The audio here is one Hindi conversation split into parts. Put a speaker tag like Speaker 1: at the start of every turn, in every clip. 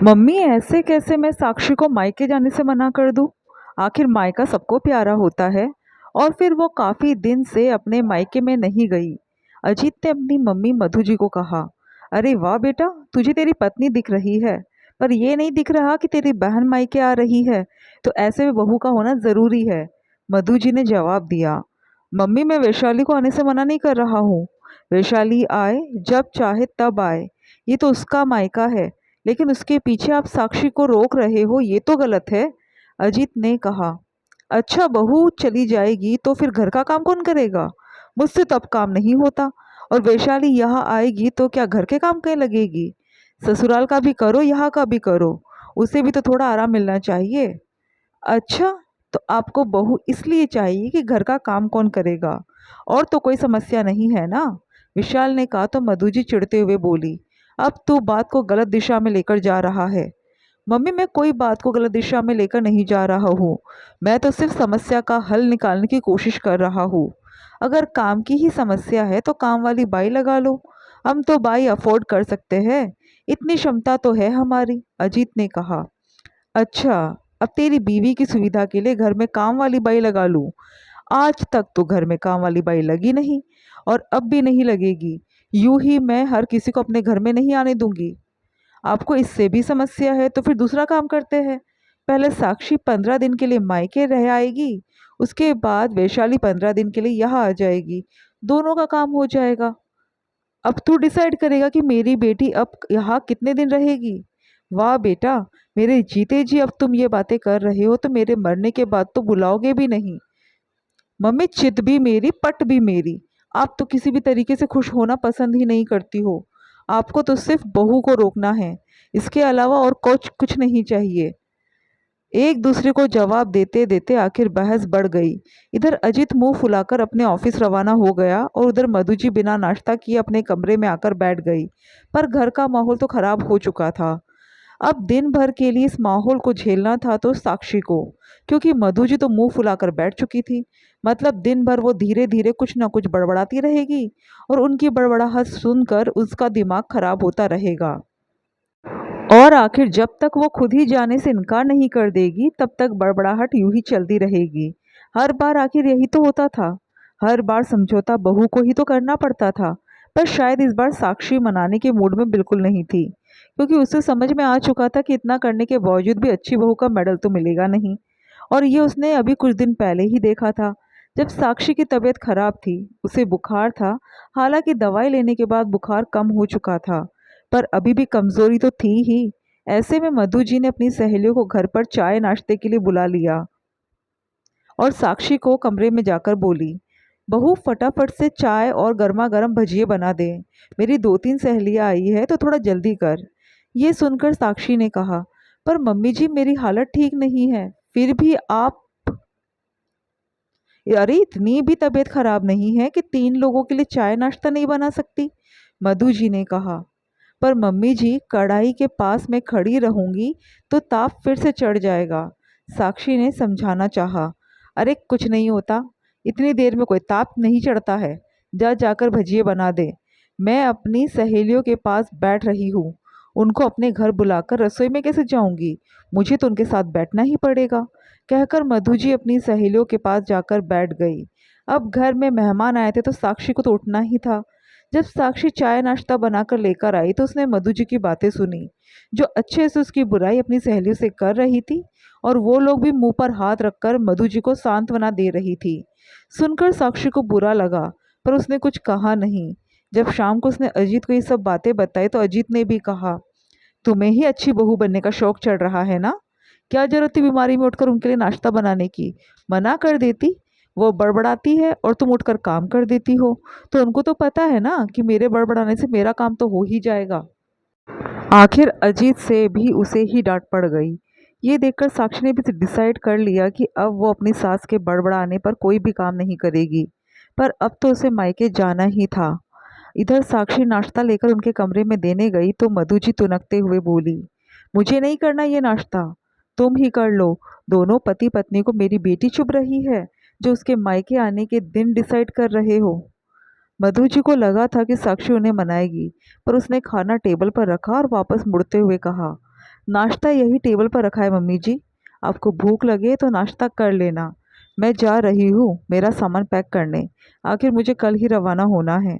Speaker 1: मम्मी ऐसे कैसे मैं साक्षी को मायके जाने से मना कर दूं? आखिर मायका सबको प्यारा होता है। और फिर वो काफी दिन से अपने मायके में नहीं गई। अजीत ने अपनी मम्मी मधु जी को कहा, अरे वाह बेटा, तुझे तेरी पत्नी दिख रही है, पर ये नहीं दिख रहा कि तेरी बहन मायके आ रही है। तो ऐसे में बहू का होना जरूरी है। मधु जी ने जवाब दिया, मम्मी मैं वैशाली को आने से मना नहीं कर रहा हूँ। वैशाली आए, जब चाहे तब आए। ये तो उसका मायका है। लेकिन उसके पीछे आप साक्षी को रोक रहे हो, ये तो गलत है। अजीत ने कहा, अच्छा बहू चली जाएगी तो फिर घर का काम कौन करेगा? मुझसे तो अब काम नहीं होता। और वैशाली यहाँ आएगी तो क्या घर के काम कहीं लगेगी? ससुराल का भी करो, यहाँ का भी करो। उसे भी तो थोड़ा आराम मिलना चाहिए। अच्छा, तो आपको बहू इसलिए चाहिए कि घर का काम कौन करेगा? और तो कोई समस्या नहीं है ना? विशाल ने कहा तो मधु जी चिढ़ते हुए बोली, अब तू बात को गलत दिशा में लेकर जा रहा है। मम्मी मैं कोई बात को गलत दिशा में लेकर नहीं जा रहा हूँ। मैं तो सिर्फ समस्या का हल निकालने की कोशिश कर रहा हूँ। अगर काम की ही समस्या है तो काम वाली बाई लगा लो। हम तो बाई अफोर्ड कर सकते हैं। इतनी क्षमता तो है हमारी, अजीत ने कहा। अच्छा, अब तेरी बीवी की सुविधा के लिए घर में काम वाली बाई लगा लूं? आज तक तो घर में काम वाली बाई लगी नहीं, और अब भी नहीं लगेगी। यूं ही मैं हर किसी को अपने घर में नहीं आने दूंगी। आपको इससे भी समस्या है तो फिर दूसरा काम करते हैं। पहले साक्षी 15 दिन के लिए मायके रह आएगी, उसके बाद वैशाली 15 दिन के लिए यहाँ आ जाएगी। दोनों का काम हो जाएगा। अब तू डिसाइड करेगा कि मेरी बेटी अब यहाँ कितने दिन रहेगी। वाह बेटा, मेरे जीते जी अब तुम ये बातें कर रहे हो तो मेरे मरने के बाद तो बुलाओगे भी नहीं। मम्मी चित भी मेरी पट भी मेरी। आप तो किसी भी तरीके से खुश होना पसंद ही नहीं करती हो। आपको तो सिर्फ बहू को रोकना है, इसके अलावा और कुछ कुछ नहीं चाहिए। एक दूसरे को जवाब देते देते आखिर बहस बढ़ गई। इधर अजित मुंह फुलाकर अपने ऑफिस रवाना हो गया और उधर मधु जी बिना नाश्ता किए अपने कमरे में आकर बैठ गई। पर घर का माहौल तो खराब हो चुका था। अब दिन भर के लिए इस माहौल को झेलना था तो साक्षी को, क्योंकि मधु जी तो मुंह फुलाकर बैठ चुकी थी। मतलब दिन भर वो धीरे धीरे कुछ ना कुछ बड़बड़ाती रहेगी और उनकी बड़बड़ाहट सुनकर उसका दिमाग खराब होता रहेगा। और आखिर जब तक वो खुद ही जाने से इनकार नहीं कर देगी तब तक बड़बड़ाहट यूं ही चलती रहेगी। हर बार आखिर यही तो होता था। हर बार समझौता बहू को ही तो करना पड़ता था। पर शायद इस बार साक्षी मनाने के मूड में बिल्कुल नहीं थी, क्योंकि उसे समझ में आ चुका था कि इतना करने के बावजूद भी अच्छी बहू का मेडल तो मिलेगा नहीं। और ये उसने अभी कुछ दिन पहले ही देखा था, जब साक्षी की तबीयत खराब थी, उसे बुखार था। हालांकि दवाई लेने के बाद बुखार कम हो चुका था, पर अभी भी कमजोरी तो थी ही। ऐसे में मधु जी ने अपनी सहेलियों को घर पर चाय नाश्ते के लिए बुला लिया और साक्षी को कमरे में जाकर बोली, बहू फटाफट से चाय और गर्मा गर्म भजिए बना दे। मेरी 2-3 सहेलियां आई है तो थोड़ा जल्दी कर। ये सुनकर साक्षी ने कहा, पर मम्मी जी मेरी हालत ठीक नहीं है। फिर भी आप, अरे इतनी भी तबीयत खराब नहीं है कि 3 लोगों के लिए चाय नाश्ता नहीं बना सकती, मधु जी ने कहा। पर मम्मी जी कढ़ाई के पास मैं खड़ी रहूंगी तो ताप फिर से चढ़ जाएगा, साक्षी ने समझाना चाहा। अरे कुछ नहीं होता, इतनी देर में कोई ताप नहीं चढ़ता है। जा जाकर भजिए बना दे। मैं अपनी सहेलियों के पास बैठ रही हूँ, उनको अपने घर बुलाकर रसोई में कैसे जाऊंगी? मुझे तो उनके साथ बैठना ही पड़ेगा, कहकर मधु जी अपनी सहेलियों के पास जाकर बैठ गई। अब घर में मेहमान आए थे तो साक्षी को तो उठना ही था। जब साक्षी चाय नाश्ता बनाकर लेकर आई तो उसने मधु जी की बातें सुनी, जो अच्छे से उसकी बुराई अपनी सहेलियों से कर रही थी, और वो लोग भी मुंह पर हाथ रखकर मधु जी को सांत्वना दे रही थी। सुनकर साक्षी को बुरा लगा, पर उसने कुछ कहा नहीं। जब शाम को उसने अजीत को ये सब बातें बताई तो अजीत ने भी कहा, तुम्हें ही अच्छी बहू बनने का शौक चढ़ रहा है ना? क्या जरूरत थी बीमारी में उठकर उनके लिए नाश्ता बनाने की? मना कर देती। वो बड़बड़ाती है और तुम उठकर काम कर देती हो, तो उनको तो पता है ना कि मेरे बड़बड़ाने से मेरा काम तो हो ही जाएगा। आखिर अजीत से भी उसे ही डांट पड़ गई। ये देखकर साक्षी ने भी डिसाइड कर लिया कि अब वो अपनी सास के बड़बड़ाने पर कोई भी काम नहीं करेगी। पर अब तो उसे मायके जाना ही था। इधर साक्षी नाश्ता लेकर उनके कमरे में देने गई तो मधु जी तुनकते हुए बोली, मुझे नहीं करना ये नाश्ता, तुम ही कर लो। दोनों पति पत्नी को मेरी बेटी चुभ रही है, जो उसके मायके आने के दिन डिसाइड कर रहे हो। मधु जी को लगा था कि साक्षी उन्हें मनाएगी, पर उसने खाना टेबल पर रखा और वापस मुड़ते हुए कहा, नाश्ता यही टेबल पर रखा है मम्मी जी। आपको भूख लगे तो नाश्ता कर लेना। मैं जा रही हूँ मेरा सामान पैक करने। आखिर मुझे कल ही रवाना होना है।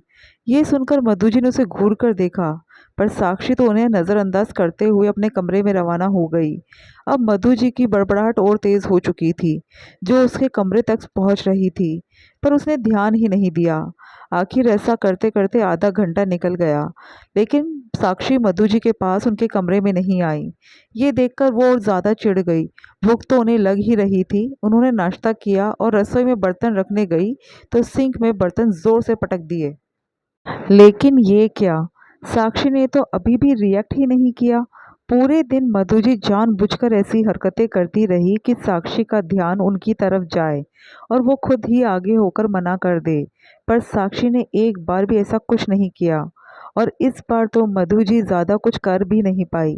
Speaker 1: ये सुनकर मधु जी ने उसे घूर कर देखा, पर साक्षी तो उन्हें नज़रअंदाज करते हुए अपने कमरे में रवाना हो गई। अब मधु जी की बड़बड़ाहट और तेज हो चुकी थी, जो उसके कमरे तक पहुंच रही थी, पर उसने ध्यान ही नहीं दिया। आखिर ऐसा करते करते आधा घंटा निकल गया, लेकिन साक्षी मधु जी के पास उनके कमरे में नहीं आई। ये देखकर वो और ज़्यादा चिढ़ गई। भूख तो उन्हें लग ही रही थी। उन्होंने नाश्ता किया और रसोई में बर्तन रखने गई तो सिंक में बर्तन जोर से पटक दिए। लेकिन ये क्या, साक्षी ने तो अभी भी रिएक्ट ही नहीं किया। पूरे दिन मधुजी जानबूझकर ऐसी हरकतें करती रही कि साक्षी का ध्यान उनकी तरफ जाए और वो खुद ही आगे होकर मना कर दे, पर साक्षी ने एक बार भी ऐसा कुछ नहीं किया। और इस बार तो मधुजी ज़्यादा कुछ कर भी नहीं पाई,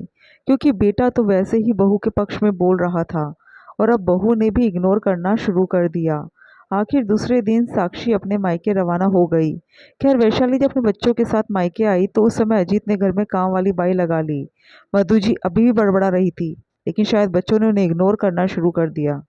Speaker 1: क्योंकि बेटा तो वैसे ही बहू के पक्ष में बोल रहा था और अब बहू ने भी इग्नोर करना शुरू कर दिया। आखिर दूसरे दिन साक्षी अपने मायके रवाना हो गई। खैर वैशाली जब अपने बच्चों के साथ मायके आई तो उस समय अजीत ने घर में काम वाली बाई लगा ली। मधु जी अभी भी बड़बड़ा रही थी, लेकिन शायद बच्चों ने उन्हें इग्नोर करना शुरू कर दिया।